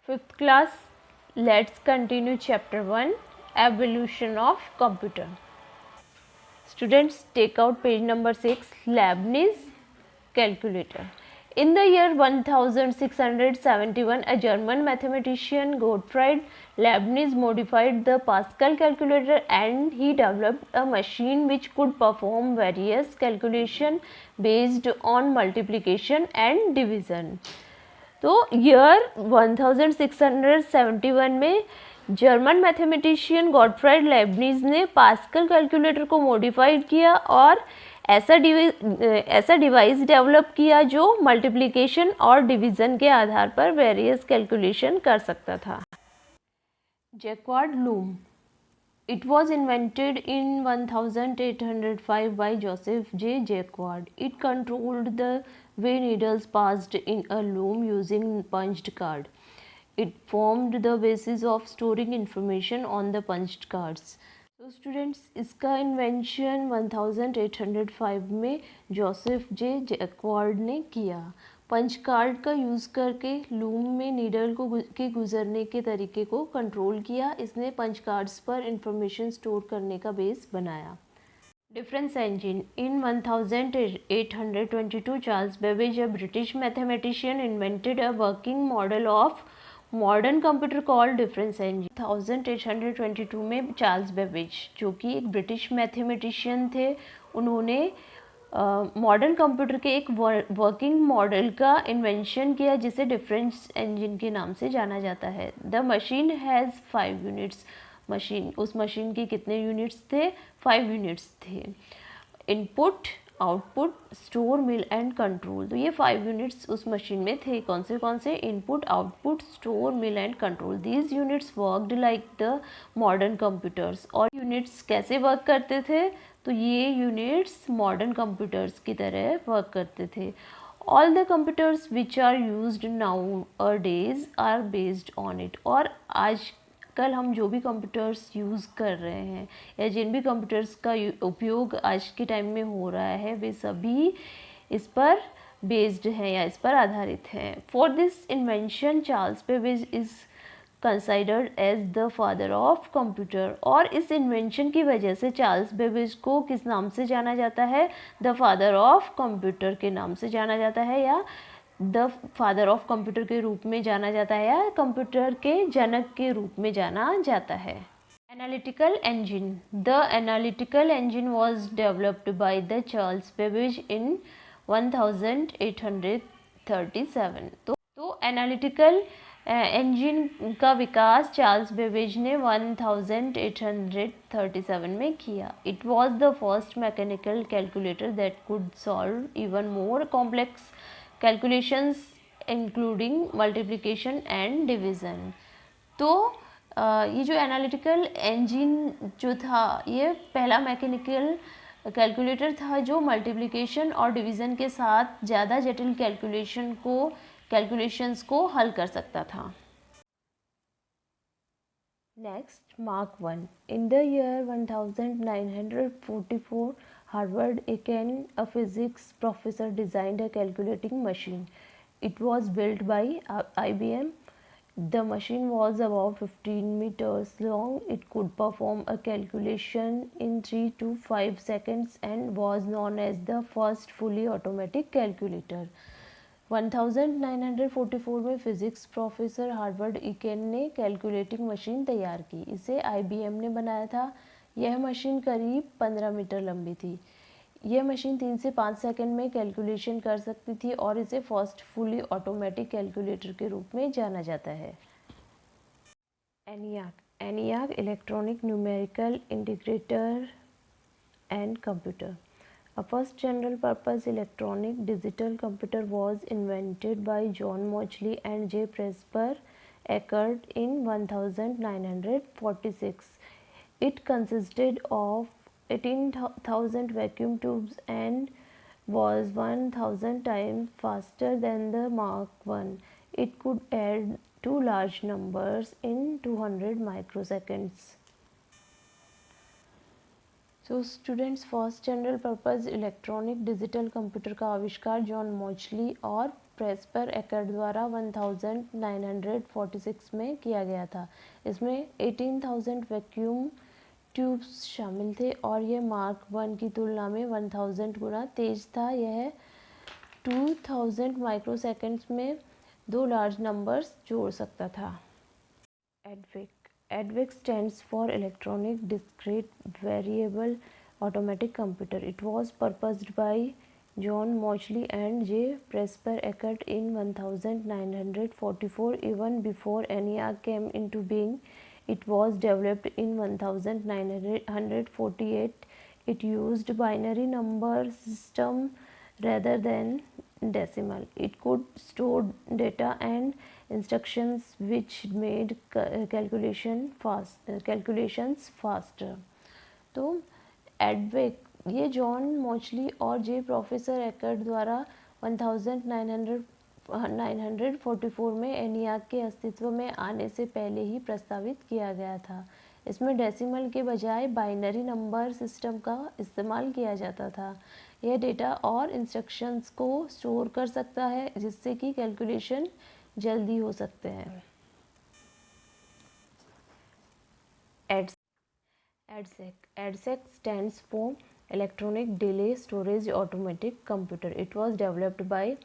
Fifth class, let's continue chapter 1, evolution of computer. Students, take out page number 6, Leibniz calculator. In the year 1671, a German mathematician, Gottfried Leibniz, modified the Pascal calculator and he developed a machine which could perform various calculations based on multiplication and division. तो year 1671 में German mathematician Gottfried लेibniz ने pascal calculator को modified किया और ऐसा device develop किया जो multiplication और डिवीज़न के आधार पर वेरियस कैलकुलेशन कर सकता था. Jacquard loom. It was invented in 1805 by Joseph J. Jacquard. It controlled the way needles passed in a loom using punched card. It formed the basis of storing information on the punched cards. तो students, इसका invention 1805 में Joseph जे jacquard ने किया. Punch card का use करके loom में needle के गुजरने के तरीके को कंट्रोल किया. इसने पंच कार्ड्स पर इंफॉर्मेशन स्टोर करने का बेस बनाया. Difference engine. In 1822 Charles Babbage, a British mathematician, invented a working model of modern computer called difference engine. 1822 में चार्ल्स बेबेज, जो कि एक ब्रिटिश मैथमेटिशियन थे, उन्होंने मॉडर्न कंप्यूटर के एक वर्किंग मॉडल का इन्वेंशन किया जिसे डिफरेंस इंजन के नाम से जाना जाता है. The machine has 5 units. उस मशीन के कितने यूनिट्स थे? 5 यूनिट्स थे. Input, output, store, mill and control. तो ये 5 यूनिट्स उस मशीन में थे. कौन से? Input, output, store, mill and control. These units worked like the modern computers. और यूनिट्स कैसे वर्क करते थे? तो ये यूनिट्स मॉडर्न कंप्यूटर्स की तरह वर्क करते थे. All the computers which are used nowadays are based on it. और आजकल हम जो भी कंप्यूटर्स यूज़ कर रहे हैं या जिन भी कंप्यूटर्स का उपयोग आज के टाइम में हो रहा है, वे सभी इस पर बेस्ड हैं या इस पर आधारित हैं. For this invention Charles Babbage is considered as the father of computer. और इस इन्वेंशन की वजह से चार्ल्स बेबेज को किस नाम से जाना जाता है? द फादर ऑफ कंप्यूटर के नाम से जाना जाता है, या द फादर ऑफ कंप्यूटर के रूप में जाना जाता है, या कंप्यूटर के जनक के रूप में जाना जाता है. Analytical engine. The analytical engine was developed by the Charles Babbage in 1837. तो एनालिटिकल इंजन का विकास चार्ल्स बेबेज ने 1837 में किया. It was the first mechanical calculator that could solve even more complex calculations including multiplication and division. तो ये जो analytical engine जो था, ये पहला मैकेनिकल कैलकुलेटर था जो मल्टीप्लिकेशन और डिवीज़न के साथ ज़्यादा जटिल कैलकुलेशंस को हल कर सकता था. Next, mark 1. In the year 1944, Harvard Aiken, a physics professor, designed a calculating machine. It was built by IBM. The machine was about 15 meters long. It could perform a calculation in 3 to 5 seconds and was known as the first fully automatic calculator. 1944 में physics professor Harvard इकेन ने calculating machine तैयार की. इसे IBM ने बनाया था. यह machine करीब 15 मीटर लंबी थी. यह मशीन 3 से 5 सेकंड में कैलकुलेशन कर सकती थी और इसे फर्स्ट फुली ऑटोमेटिक कैलकुलेटर के रूप में जाना जाता है. ENIAC, electronic numerical integrator and computer. A first general purpose electronic digital computer was invented by John Mauchly and J. Presper Eckert in 1946. It consisted of 18,000 vacuum tubes and was 1,000 times faster than the Mark I. It could add two large numbers in 200 microseconds. So तो students, first general purpose electronic digital computer का आविष्कार John मॉचली और प्रेस्पर accord द्वारा 1946 में किया गया था। इसमें 18,000 वैक्यूम ट्यूब्स शामिल थे और यह मार्क 1 की तुलना में 1000 गुना तेज था। यह 2000 माइक्रोसेकंड्स में 2 लार्ज नंबर्स जोड़ सकता था। EDVIC stands for Electronic Discrete Variable Automatic Computer. It was proposed by John Mauchly and J. Presper Eckert in 1944. Even before ENIAC came into being, it was developed in 1948. It used binary number system rather than decimal. It could store data and instructions which made calculations faster. तो Edvik ये John मॉचली और जे professor Eckert द्वारा 1944 में ENIAC के अस्तित्व में आने से पहले ही प्रस्तावित किया गया था। इसमें डेसिमल के बजाय बाइनरी नंबर सिस्टम का इस्तेमाल किया जाता था। यह डेटा और इंस्ट्रक्शंस को स्टोर कर सकता है जिससे कि कैलकुलेशन जल्दी हो सकते हैं। EDSEC stands for Electronic Delay Storage Automatic Computer. It was developed by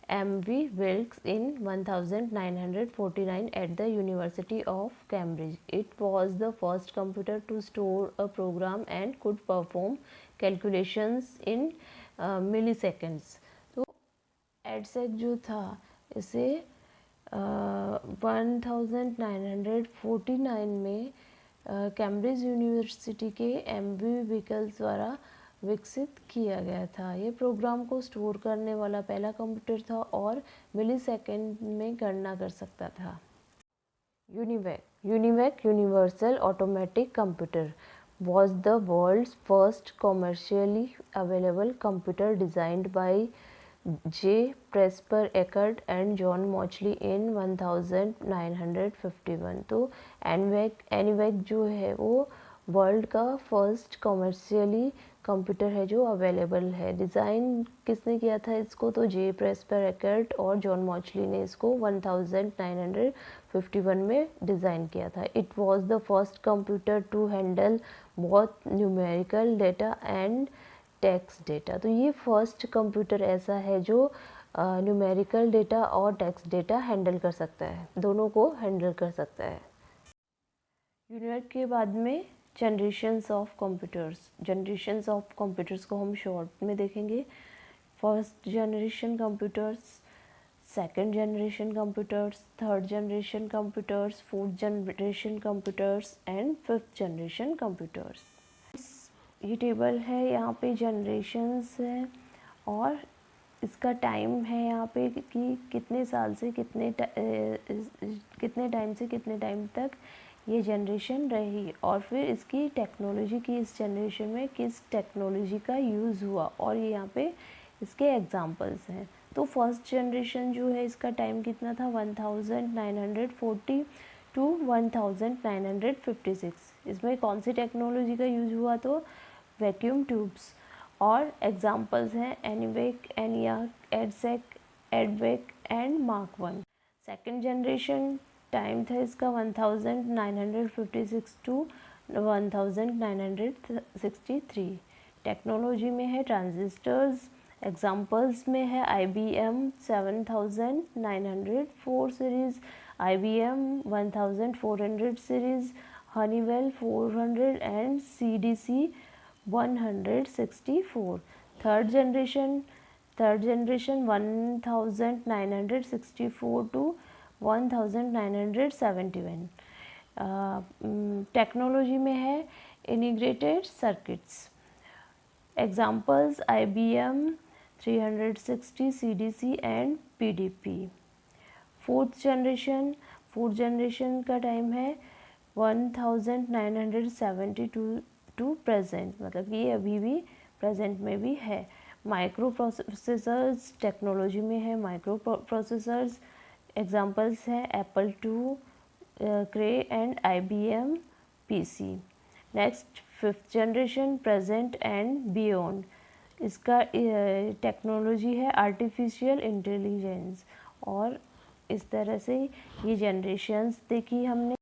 M.V. Wilks in 1949 at the University of Cambridge. It was the first computer to store a program and could perform calculations in milliseconds. तो EDSEC जो था इसे 1949 में Cambridge university के M.V. Vehicles द्वारा विकसित किया गया था। ये प्रोग्राम को स्टोर करने वाला पहला कंप्यूटर था और मिलीसेकंड में गणना कर सकता था। UNIVAC universal automatic computer was the world's first commercially available computer designed by J. Presper Eckert and John Mauchly in 1951। तो ENIAC जो है वो वर्ल्ड का फर्स्ट कॉमर्शियली कंप्यूटर है जो अवेलेबल है। डिज़ाइन किसने किया था इसको? तो जे प्रेस्पर एकर्ट और जॉन मॉचली ने इसको 1951 में डिज़ाइन किया था। It was the first computer to handle both numerical data and text data. तो ये फर्स्ट कंप्यूटर ऐसा है जो न्यूमेरिकल डेटा और टेक्स्ट डेटा हैंडल कर सकता है, दोनों को हैंडल कर सकता है। यूनिवेक के बाद में जनरेशन्स ऑफ कंप्यूटर्स को हम शॉर्ट में देखेंगे। First generation computers, second generation computers, third generation computers, fourth generation computers and fifth generation computers. ये टेबल है, यहाँ पे जनरेशन्स है और इसका टाइम है यहाँ पे कि कितने साल से कितने टाइम से कितने टाइम तक ये जनरेशन रही और फिर इसकी टेक्नोलॉजी की, इस जनरेशन में किस टेक्नोलॉजी का यूज़ हुआ और ये यहाँ पे इसके एग्जांपल्स हैं। तो फर्स्ट जनरेशन जो है इसका टाइम कितना था? 1940 टू 1956। इसमें कौन सी टेक्नोलॉजी का यूज़ हुआ? तो वैक्यूम ट्यूब्स। और एग्जांपल्स हैं ENIAC, EDSEC, EDVIC and mark 1। Second generation time था इसका 1956 टू 1963। टेक्नोलॉजी में है ट्रांजिस्टर्स। एग्जांपल्स में है IBM 7904 series, IBM 1400 series, Honeywell 400 and CDC 164। Third generation 1964 to 1971। Technology में है integrated circuits. Examples IBM 360, CDC and PDP। Fourth generation का time है 1972 टू प्रेजेंट, मतलब कि ये अभी भी प्रेजेंट में भी है। माइक्रो प्रोसेसर्स टेक्नोलॉजी में है माइक्रो प्रोसेसर्स। एग्जांपल्स हैं Apple II, Cray and IBM PC। Next fifth generation present and beyond, इसका टेक्नोलॉजी है आर्टिफिशियल इंटेलिजेंस। और इस तरह से ये जनरेशन्स देखी हमने।